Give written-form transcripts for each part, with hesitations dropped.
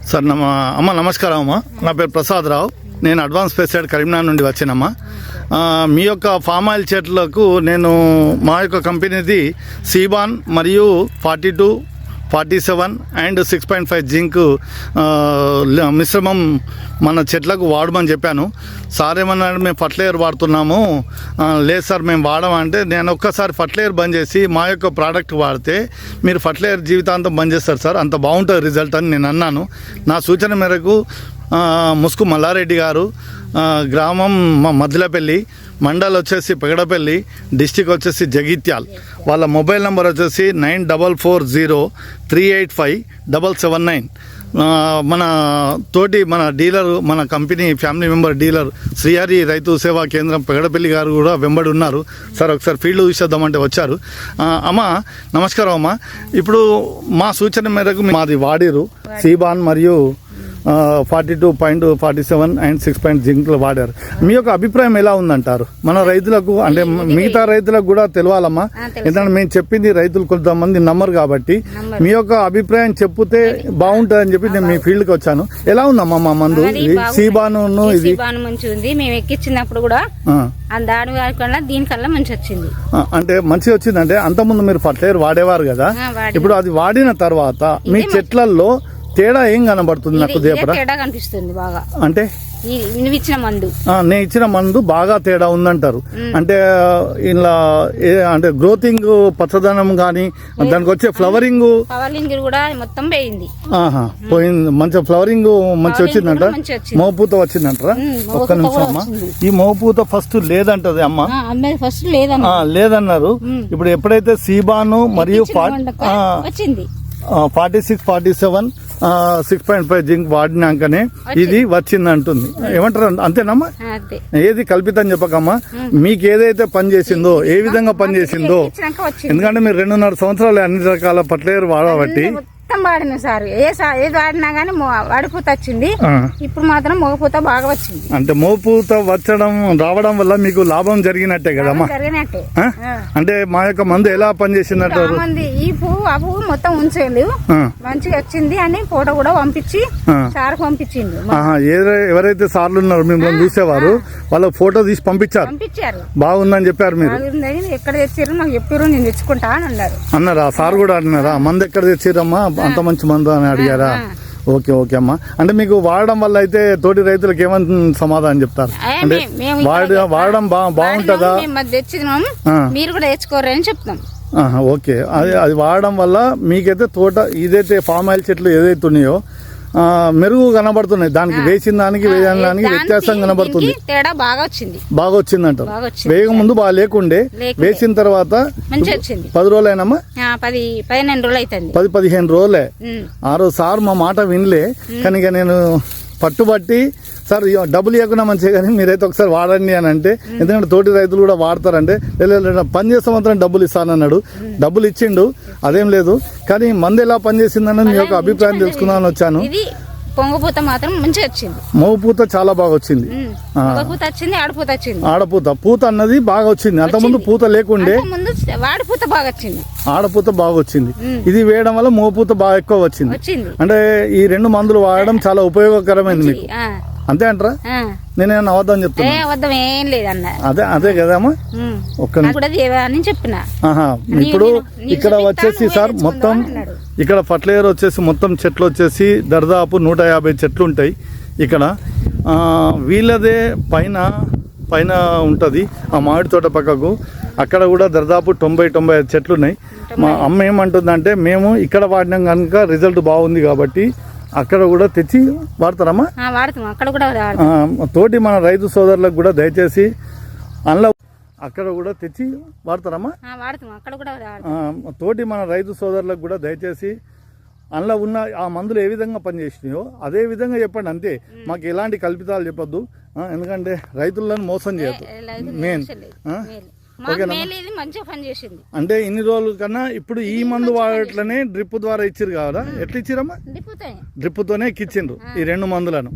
Sir అమ్మ నమస్కారం అమ్మ. నా పేరు ప్రసాద్ రావు. నేను అడ్వాన్స్ పెస్టిసైడ్ కరీంనగర్ నుండి వచ్చానమ్మా. మీ యొక్క ఫామ్ ఆయిల్ చెట్లకు నేను మా యొక్క కంపెనీది సీబాన్ మరియు 42, 47 అండ్ 6.5 జింక్ మిశ్రమం మన చెట్లకు వాడమని చెప్పాను. సార్ ఏమన్నాడు, మేము ఫర్టిలైజర్ వాడుతున్నాము. లేదు సార్ మేము వాడమంటే, నేను ఒక్కసారి ఫర్టిలైజర్ బంద్ చేసి మా యొక్క ప్రోడక్ట్ వాడితే మీరు ఫర్టిలైజర్ జీవితాంతం బంద్ చేస్తారు సార్, అంత బాగుంటుంది రిజల్ట్ అని నేను అన్నాను. నా సూచన మేరకు ముసుగు మల్లారెడ్డి గారు, గ్రామం మద్దిలపల్లి, మండల్ వచ్చేసి పెగడపల్లి, డిస్టిక్ వచ్చేసి జగిత్యాల్, వాళ్ళ మొబైల్ నెంబర్ వచ్చేసి 9440385779. మన తోటి మన డీలర్, మన company family member dealer Srihari రైతు సేవా కేంద్రం పెగడపల్లి గారు కూడా వెంబడి ఉన్నారు. సార్ ఒకసారి ఫీల్డ్ చూసేద్దామంటే వచ్చారు. అమ్మ నమస్కారం అమ్మ. ఇప్పుడు మా సూచన మేరకు మాది వాడిరు సీబాన్ మరియు 42.47 అండ్ 6 జింక్లు వాడారు. మీ యొక్క అభిప్రాయం ఎలా ఉందంటారు? మన రైతులకు అంటే మిగతా రైతులకు కూడా తెలియాలమ్మా, ఎందుకంటే మేము చెప్పింది రైతులు కొంతమంది నమ్మరు కాబట్టి మీ యొక్క అభిప్రాయం చెప్తే బాగుంటుందని చెప్పి నేను మీ ఫీల్డ్కి వచ్చాను. ఎలా ఉందమ్మా మా మందు సీబాను? ఇది మంచిగా ఉంది. మేము ఎక్కించినప్పుడు కూడా దాని కన్నా దీనికల్లా మంచి వచ్చింది. అంటే మంచిగా వచ్చింది. అంటే అంతకుముందు మీరు ఫర్టిలైజర్ వాడేవారు కదా, ఇప్పుడు అది వాడిన తర్వాత మీ చెట్లలో తేడా ఏం కనబడుతుంది? నాకు తేడా కనిపిస్తుంది బాగా. అంటే నేను ఇచ్చిన మందు బాగా తేడా ఉందంటారు. అంటే ఇలా అంటే గ్రోతింగ్, పచ్చదనం గానీ దానికి వచ్చే ఫ్లవరింగ్ కూడా మొత్తం పోయింది. పోయింది. మంచి ఫ్లవరింగ్ మంచి వచ్చిందంట, మోపూత వచ్చిందంటారా? ఒక్క నిమిషం అమ్మా. ఈ మోపూత ఫస్ట్ లేదంటది అమ్మ, ఫస్ట్ లేదన్నారు. ఇప్పుడు ఎప్పుడైతే సీబాను మరియు 46, 47, 6.5 జింక్ వాడినాకనే ఇది వచ్చింది అంటుంది. ఏమంటారు? అంతేనమ్మా? ఏది కల్పితం చెప్పకమ్మా. మీకు ఏదైతే పని చేసిందో, ఏ విధంగా పని చేసిందో, ఎందుకంటే మీరు 2.5 సంవత్సరాలు అన్ని రకాల ఫర్టిలైజర్ వాడబట్టి వాడిన సార్ ఏది వాడినా గానీ వాడిపూత వచ్చింది. ఇప్పుడు మాత్రం మోగపూత బాగా వచ్చింది. అంటే మోపూత రావడం వల్ల మీకు లాభం జరిగినట్టే కదమ్మా? జరిగినట్టే. అంటే మా యొక్క మందు ఎలా పనిచేసిందంటే, ఈ పువ్వు ఆ పువ్వు మొత్తం ఉంచేది మంచిగా వచ్చింది అని ఫోటో కూడా పంపించి సార్ పంపించింది. ఎవరైతే సార్లు ఉన్నారో మిమ్మల్ని చూసేవారు, వాళ్ళ ఫోటో తీసి పంపించారు. బాగుందని చెప్పారు. మీరు ఎక్కడ తెచ్చారు నాకు చెప్పారు, నేను తెచ్చుకుంటా అని అన్నారా? సార్ కూడా అన్నారా? మందు ఎక్కడ తెచ్చారమ్మా, అంత మంచి మందు అని అడిగారా? ఓకే అమ్మా. అంటే మీకు వాడడం వల్ల అయితే తోటి రైతులకు ఏమని సమాధానం చెప్తారు? అంటే వాడడం బాగుంటుందా? మీరు కూడా తెచ్చుకోరని చెప్తాం. ఓకే. అది వాడడం వల్ల మీకైతే తోట ఇదైతే ఫామ్ ఆయిల్ చెట్లు ఏదైతే ఉన్నాయో మెరుగు కనబడుతున్నాయి. దానికి వేసిన దానికి వ్యత్యాసం కనబడుతుంది. తేడా బాగా వచ్చింది. బాగా వచ్చిందంటారు. వేగం ముందు బాగా లేకుండే, వేసిన తర్వాత 10 రోజులైనమ్మా, 15 రోజులు అవుతుంది. 10-15 రోజులే. ఆ రోజు సార్ మా మాట వినలే, కానీ నేను పట్టుబట్టి సార్ డబ్బులు ఇవ్వకుండా మంచిగా కానీ మీరైతే ఒకసారి వాడండి అని అంటే, ఎందుకంటే తోటి రైతులు కూడా వాడతారంటే, పని చేసే మాత్రం డబ్బులు ఇస్తానన్నాడు. డబ్బులు ఇచ్చిండు, అదేం లేదు. కానీ మందు ఎలా పనిచేసిందన్నది మీ యొక్క అభిప్రాయం తెలుసుకుందామని వచ్చాను. పొంగపూత మాత్రం మంచిగా వచ్చింది. మోపూత చాలా బాగా వచ్చింది. ఆడపూత పూత అన్నది బాగా వచ్చింది. అంతకుముందు పూత లేకుండే, ఆడపూత బాగా వచ్చింది. ఆడపూత బాగా వచ్చింది. ఇది వేయడం వల్ల మోపూత బాగా ఎక్కువ వచ్చింది. అంటే ఈ 2 మందులు వాడడం చాలా ఉపయోగకరమైంది మీకు, అంతే అంటారా? నేనేమన్నా అవద్దని చెప్తున్నా? అదే కదమ్మా. ఇప్పుడు ఇక్కడ వచ్చేసి సార్ మొత్తం ఇక్కడ ఫర్టిలైజర్ వచ్చేసి మొత్తం చెట్లు వచ్చేసి దాదాపు 150 చెట్లు ఉంటాయి ఇక్కడ. వీళ్ళదే పైన ఉంటుంది ఆ మామిడి తోట పక్కకు. అక్కడ కూడా దాదాపు 90-95 చెట్లు ఉన్నాయి. మా అమ్మ ఏమంటుందంటే, మేము ఇక్కడ వాడినాం కనుక రిజల్ట్ బాగుంది కాబట్టి అక్కడ కూడా తెచ్చి వాడతారమ్మా. తోటి మన రైతు సోదరులకు కూడా దయచేసి అందులో అక్కడ కూడా తెచ్చి వాడతారమ్మా. తోటి మన రైతు సోదరులకు కూడా దయచేసి అందులో ఉన్న ఆ మందులు ఏ విధంగా పనిచేసినాయో అదే విధంగా చెప్పండి, అంతే. మాకు ఎలాంటి కల్పితాలు చెప్పొద్దు, ఎందుకంటే రైతులను మోసం చేయొద్దు. మెయిన్ అంటే ఇన్ని రోజుల కన్నా ఇప్పుడు ఈ మందు వాడట్లనే డ్రిప్ ద్వారా ఇచ్చిరు కదా? ఎట్లా ఇచ్చిరమ్మా? డ్రిప్ తోనే ఎక్కిచ్చిండ్రు ఈ 2 మందులను.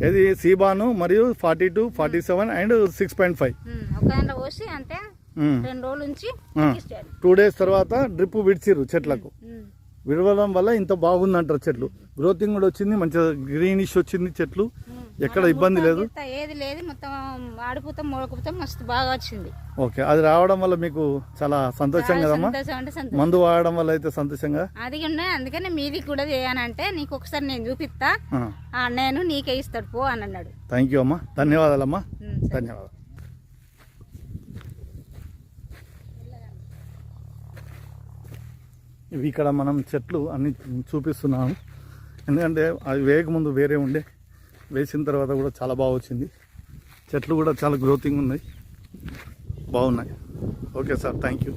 ఇది సీబాను మరియు 42, 47 అండ్ 6.5. 2 డేస్ తర్వాత డ్రిప్ విడిచిర్రు చెట్లకు. విడవడం వల్ల ఇంత బాగుందంటారు చెట్లు. గ్రోతింగ్ కూడా వచ్చింది, మంచిగా గ్రీనిష్ వచ్చింది చెట్లు, ఎక్కడ ఇబ్బంది లేదు. ఏది లేదు, మొత్తం ఆడిపోతాం మూడకపోతాం మస్తు బాగా వచ్చింది. ఓకే, అది రావడం వల్ల మీకు చాలా సంతోషం కదమ్మా. మందు వాడడం వల్ల అయితే సంతోషంగా అది ఉన్నాయి. అందుకని మీది కూడా చేయాలంటే నీకు ఒకసారి నేను చూపిస్తా, నేను నీకే ఇస్తాడు పో అని అన్నాడు. థ్యాంక్ యూ అమ్మా, ధన్యవాదాలమ్మా, ధన్యవాదాలు. ఇవి ఇక్కడ మనం చెట్లు అన్ని చూపిస్తున్నాము, ఎందుకంటే అవి వేయకముందు వేరే ఉండే, వేసిన తర్వాత కూడా చాలా బాగా వచ్చింది. చెట్లు కూడా చాలా గ్రోతింగ్ ఉన్నాయి, బాగున్నాయి. Okay sir, thank you.